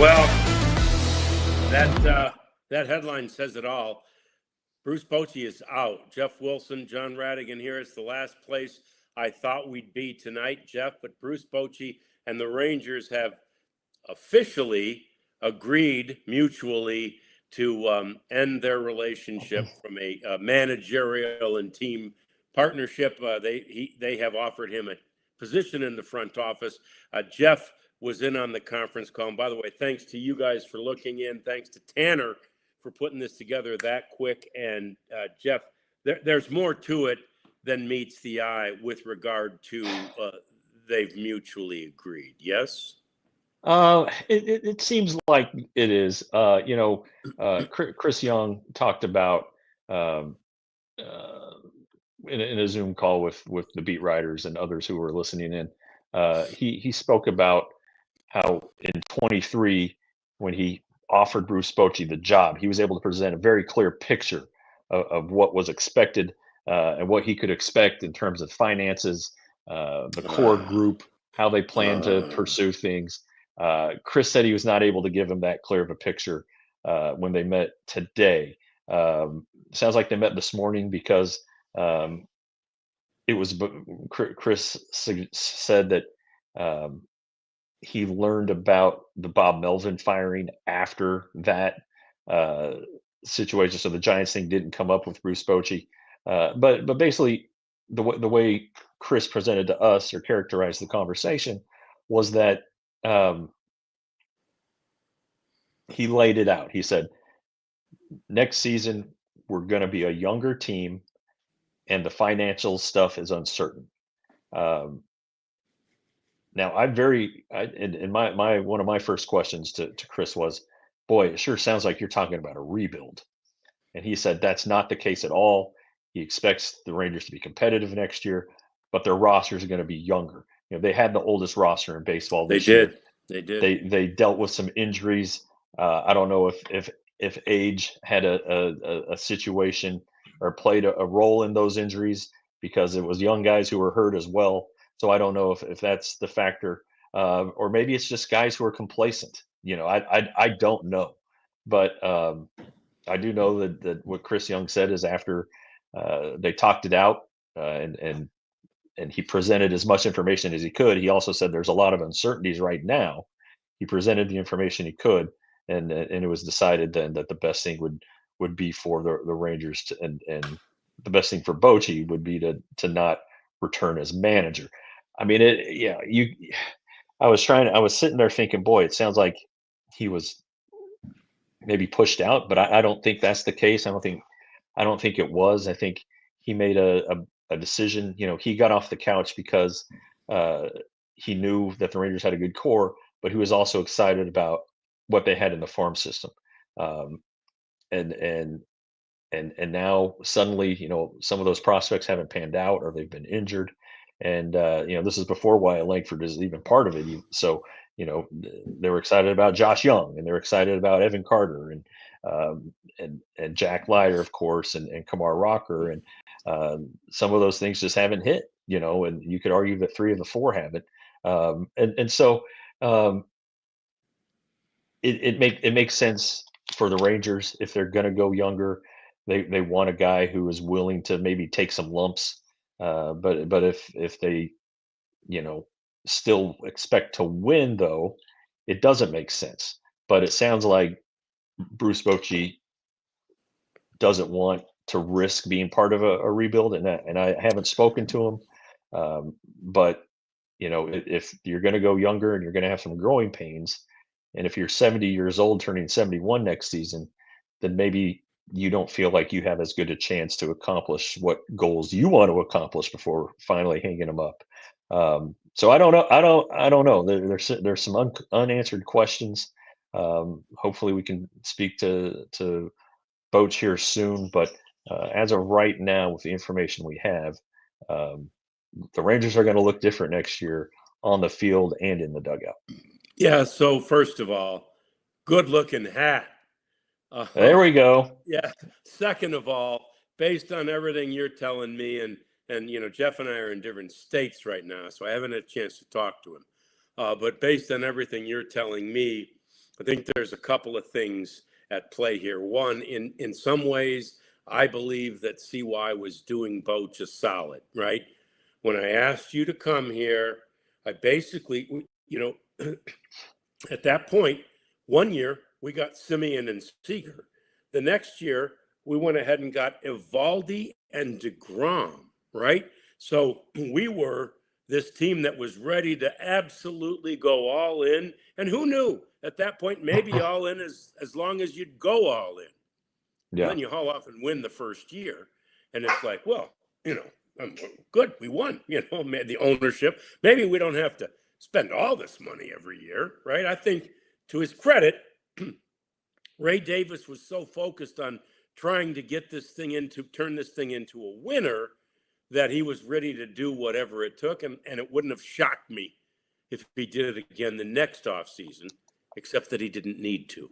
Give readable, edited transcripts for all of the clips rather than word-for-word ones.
Well, that headline says it all. Bruce Bochy is out. Jeff Wilson, John Radigan here. It's the last place I thought we'd be tonight, Jeff. But Bruce Bochy and the Rangers have officially agreed mutually to end their relationship from a managerial and team partnership. They have offered him a position in the front office. Jeff was in on the conference call. And by the way, thanks to you guys for looking in. Thanks to Tanner for putting this together that quick. And Jeff, there's more to it than meets the eye with regard to they've mutually agreed. Yes? It seems like it is. Chris Young talked about in a Zoom call with the beat writers and others who were listening in. He spoke about how in 23, when he offered Bruce Bochy the job, he was able to present a very clear picture of what was expected and what he could expect in terms of finances, the core group, how they plan to pursue things. Chris said he was not able to give him that clear of a picture when they met today. Sounds like they met this morning because it was Chris said that he learned about the Bob Melvin firing after that situation. So the Giants thing didn't come up with Bruce Bochy. But basically, the way Chris presented to us or characterized the conversation was that he laid it out. He said, next season, we're going to be a younger team and the financial stuff is uncertain. Now, one of my first questions to Chris was, boy, it sure sounds like you're talking about a rebuild. And he said that's not the case at all. He expects the Rangers to be competitive next year, but their rosters are going to be younger. They had the oldest roster in baseball this year. They did. They dealt with some injuries. I don't know if age had a situation or played a role in those injuries because it was young guys who were hurt as well. So I don't know if that's the factor, or maybe it's just guys who are complacent. I don't know, but I do know that what Chris Young said is after they talked it out and he presented as much information as he could. He also said there's a lot of uncertainties right now. He presented the information he could, and it was decided then that the best thing would be for the Rangers and the best thing for Bochy would be to not return as manager. I mean, I was sitting there thinking, boy, it sounds like he was maybe pushed out, but I don't think that's the case. I don't think it was. I think he made a decision. He got off the couch because he knew that the Rangers had a good core, but he was also excited about what they had in the farm system. And now suddenly, some of those prospects haven't panned out or they've been injured. And, this is before Wyatt Langford is even part of it. So, they were excited about Josh Young and they're excited about Evan Carter and Jack Leiter, of course, and Kamar Rocker. And some of those things just haven't hit, and you could argue that 3 of the 4 haven't. So it makes sense for the Rangers if they're going to go younger. They want a guy who is willing to maybe take some lumps. But if they, still expect to win, though, it doesn't make sense. But it sounds like Bruce Bochy doesn't want to risk being part of a rebuild, and I haven't spoken to him. But if you're going to go younger and you're going to have some growing pains, and if you're 70 years old turning 71 next season, then maybe you don't feel like you have as good a chance to accomplish what goals you want to accomplish before finally hanging them up. So I don't know. I don't know. There's some unanswered questions. Hopefully we can speak to Boach here soon, but as of right now, with the information we have, um, the Rangers are going to look different next year on the field and in the dugout. Yeah. So first of all, good looking hat. There we go. Yeah. Second of all, based on everything you're telling me, and Jeff and I are in different states right now, so I haven't had a chance to talk to him. But based on everything you're telling me, I think there's a couple of things at play here. One, in some ways, I believe that CY was doing Boach a solid, right? When I asked you to come here, I basically, at that point, 1 year we got Simeon and Seager. The next year we went ahead and got Evaldi and DeGrom, right? So we were this team that was ready to absolutely go all in. And who knew at that point, maybe all in as long as you'd go all in. Yeah. Then you haul off and win the first year. And it's like, well, good, we won, the ownership. Maybe we don't have to spend all this money every year, right? I think to his credit, Ray Davis was so focused on trying to turn this thing into a winner that he was ready to do whatever it took. And it wouldn't have shocked me if he did it again the next offseason, except that he didn't need to.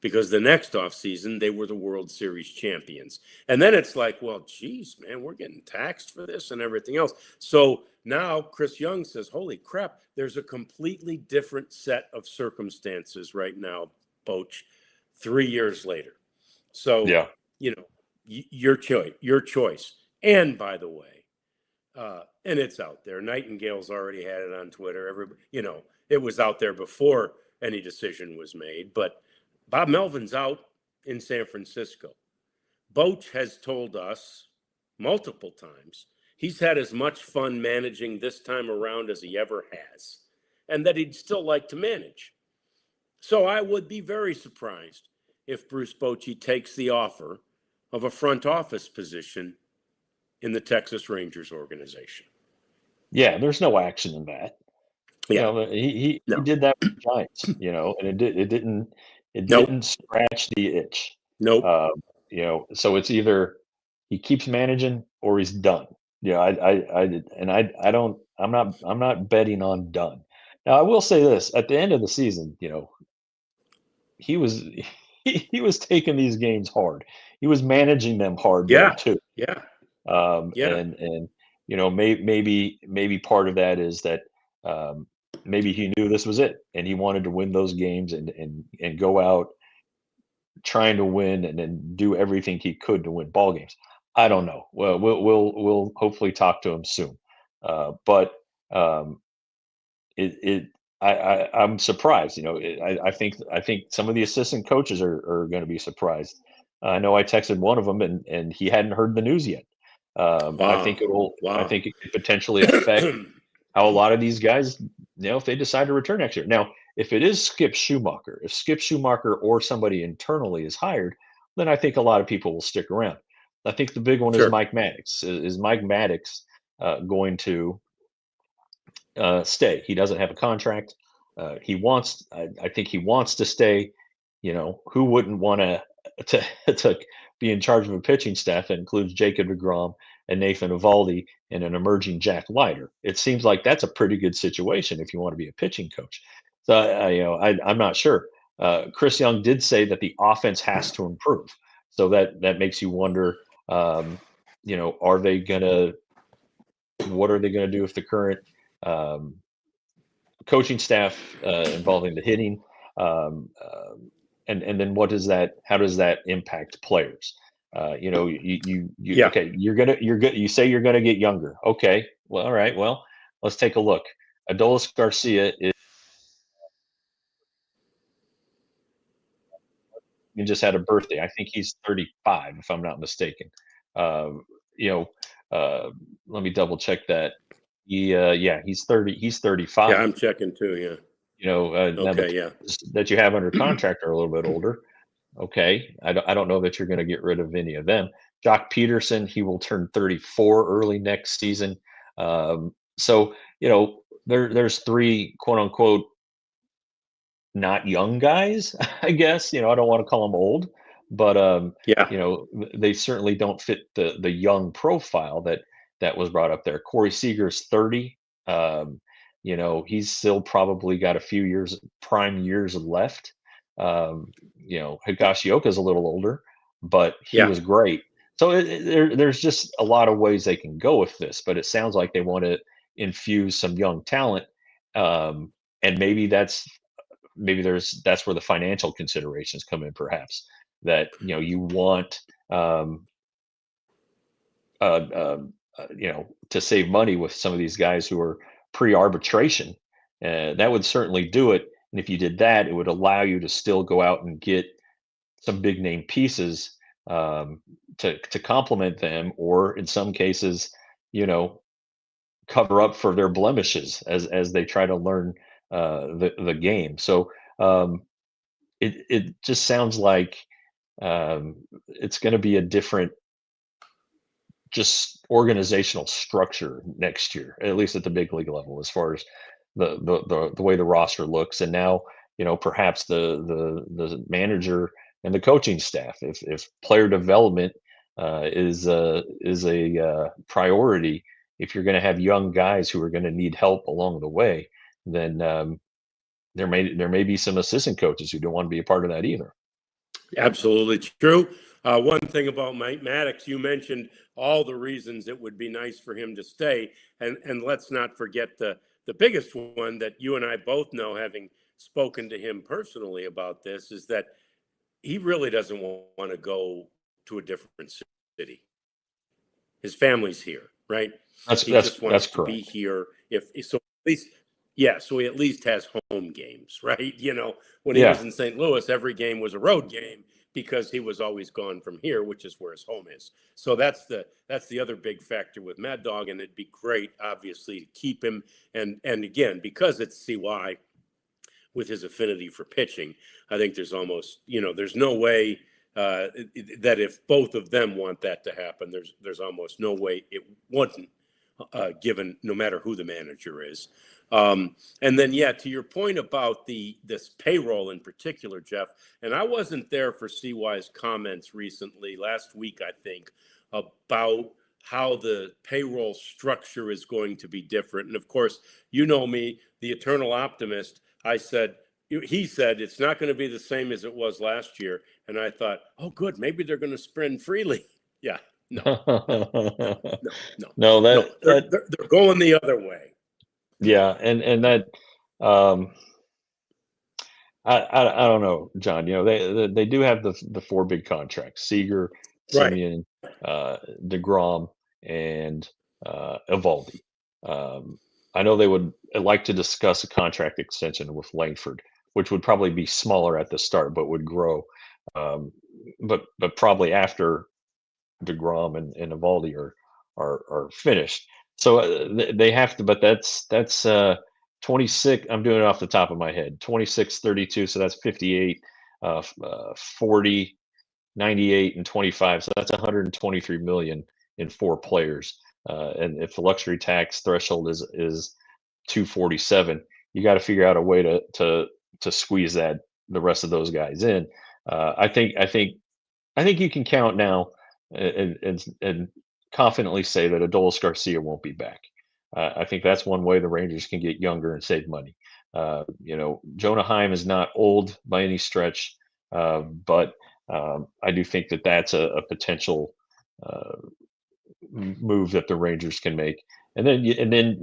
Because the next offseason, they were the World Series champions. And then it's like, well, geez, man, we're getting taxed for this and everything else. So now Chris Young says, holy crap, there's a completely different set of circumstances right now, Boach, 3 years later. So, Yeah. Your choice. And by the way, and it's out there. Nightingale's already had it on Twitter. Everybody, it was out there before any decision was made. But Bob Melvin's out in San Francisco. Boach has told us multiple times he's had as much fun managing this time around as he ever has, and that he'd still like to manage. So I would be very surprised if Bruce Bochy takes the offer of a front office position in the Texas Rangers organization. Yeah, there's no action in that. Yeah. He did that with the Giants, and it didn't Nope. scratch the itch. Nope. So it's either he keeps managing or he's done. I'm not betting on done. Now I will say this: at the end of the season, he was he was taking these games hard. He was managing them hard Yeah. though too. Yeah. And maybe part of that is that maybe he knew this was it and he wanted to win those games and go out trying to win and then do everything he could to win ball games. I don't know. Well, we'll hopefully talk to him soon. But I'm surprised. I think some of the assistant coaches are going to be surprised. I know I texted one of them and he hadn't heard the news yet. I think it could potentially affect how a lot of these guys, if they decide to return next year. Now, if it is Skip Schumacher or somebody internally is hired, then I think a lot of people will stick around. I think the big one is Mike Maddox. Is Mike Maddox going to stay? He doesn't have a contract. I think he wants to stay. Who wouldn't want to be in charge of a pitching staff that includes Jacob deGrom and Nathan Evaldi and an emerging Jack Leiter? It seems like that's a pretty good situation if you want to be a pitching coach. So I'm not sure. Chris Young did say that the offense has to improve, so that makes you wonder. Are they gonna? What are they gonna do if the current coaching staff involving the hitting? And then how does that impact players? Okay, you say you're gonna get younger. Okay, well, all right, well, let's take a look. Adolis Garcia just had a birthday. I think he's 35, if I'm not mistaken. Let me double check that. He's 30. He's 35. Yeah, I'm checking too. Yeah. Now Okay. that you have under contract are a little bit older. Okay, I don't know that you're going to get rid of any of them. Jock Peterson, he will turn 34 early next season. So there's three quote unquote not young guys, I guess. I don't want to call them old, but Yeah, they certainly don't fit the young profile that was brought up there. Corey Seager's 30. He's still probably got a few years, prime years left. Higashioka's a little older, but he yeah, was great. So there's just a lot of ways they can go with this, but it sounds like they want to infuse some young talent. And that's where the financial considerations come in, perhaps, that you want uh, uh, to save money with some of these guys who are pre-arbitration. That would certainly do it, and if you did that, it would allow you to still go out and get some big name pieces, to complement them, or in some cases, you know cover up for their blemishes as they try to learn the game. So it just sounds like it's going to be a different, just organizational structure next year, at least at the big league level, as far as the way the roster looks. And now, perhaps the manager and the coaching staff, if player development is a priority, if you're going to have young guys who are going to need help along the way, then there may be some assistant coaches who don't want to be a part of that either. absolutely true. One thing about Mike Maddox, you mentioned all the reasons it would be nice for him to stay, and let's not forget the biggest one that you and I both know, having spoken to him personally about this, is that he really doesn't want to go to a different city. His family's here, right? That's He that's just that's wants to be correct. here. If so, at least, yeah. So he at least has home games, right? When he was Yeah, in St. Louis, every game was a road game because he was always gone from here, which is where his home is. So that's the other big factor with Mad Dog, and it'd be great, obviously, to keep him. And again, because it's CY, with his affinity for pitching, I think there's no way uh, that if both of them want that to happen, there's almost no way it wouldn't, given no matter who the manager is. And then, yeah, to your point about this payroll in particular, Jeff, and I wasn't there for CY's comments recently, last week, I think, about how the payroll structure is going to be different. And of course, you know me, the eternal optimist. He said it's not going to be the same as it was last year. And I thought, oh, good, maybe they're going to spend freely. Yeah, no, no, no, no, no, no, no. that They're, that they're, they're going the other way. yeah, and that um I don't know, John. They do have the four big contracts: Seager, Right. Simeon, Degrom, and Evaldi. Um, I know they would like to discuss a contract extension with Langford, which would probably be smaller at the start, but would grow. Um, but probably after Degrom and Evaldi are finished. So they have to, but that's 26. I'm doing it off the top of my head. 26, 32. So that's 58, 40, 98, and 25. So that's 123 million in four players. And if the luxury tax threshold is 247, you got to figure out a way to squeeze the rest of those guys in. I think you can count now and confidently say that Adolis Garcia won't be back. I think that's one way the Rangers can get younger and save money. Jonah Heim is not old by any stretch, but I do think that that's a potential uh, move that the Rangers can make. And then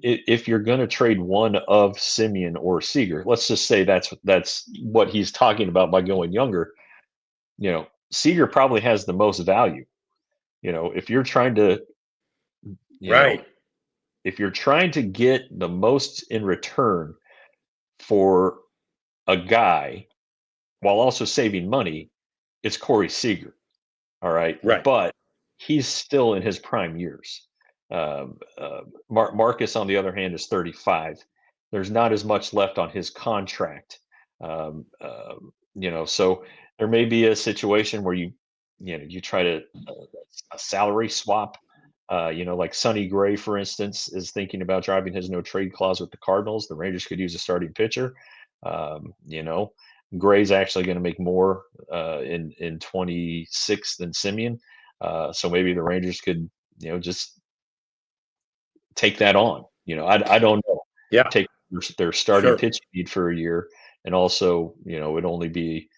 if you're going to trade one of Simeon or Seager, let's just say that's what he's talking about by going younger. Seager probably has the most value. If you're trying to, you know, Right. if you're trying to get the most in return for a guy while also saving money, it's Corey Seager. All right, Right. but he's still in his prime years. Marcus, on the other hand, is 35. There's not as much left on his contract. So there may be a situation where you try to a salary swap. Like Sonny Gray, for instance, is thinking about driving his no trade clause with the Cardinals. The Rangers could use a starting pitcher. Um, you know, Gray's actually going to make more in 26 than Simeon. So maybe the Rangers could, just take that on. I don't know. Yeah, Take their starting sure. pitch need for a year, and also, it'd only be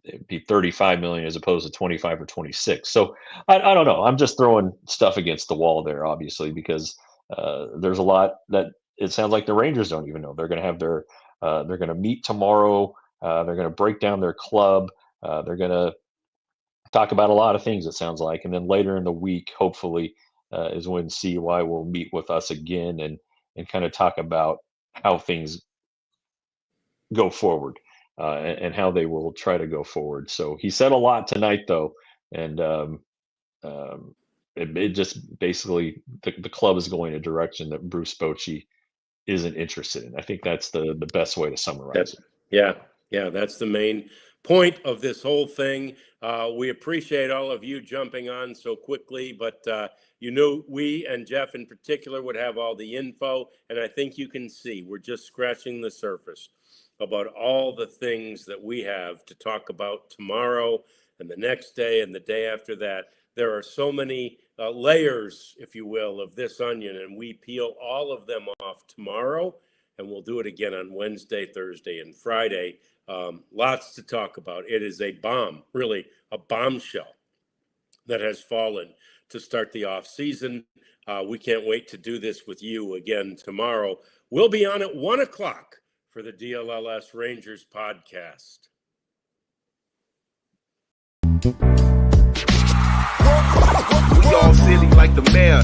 it'd be 35 million as opposed to 25 or 26. So I don't know. I'm just throwing stuff against the wall there, obviously, because there's a lot that it sounds like the Rangers don't even know. They're going to have they're going to meet tomorrow. They're going to break down their club. They're going to talk about a lot of things, it sounds like. And then later in the week, hopefully, is when CY will meet with us again and kind of talk about how things go forward, and how they will try to go forward. So he said a lot tonight, though, and um, it just basically the club is going a direction that Bruce Bochy isn't interested in. I think that's the best way to summarize That's it. yeah, yeah. That's the main point of this whole thing. We appreciate all of you jumping on so quickly, but we and Jeff in particular would have all the info, and I think you can see we're just scratching the surface about all the things that we have to talk about tomorrow and the next day and the day after that. There are so many layers, if you will, of this onion, and we peel all of them off tomorrow, and we'll do it again on Wednesday, Thursday, and Friday. Lots to talk about. It is a bomb, really a bombshell that has fallen to start the off season. We can't wait to do this with you again tomorrow. We'll be on at 1:00 for the DLLS Rangers podcast. We all silly like the mayor.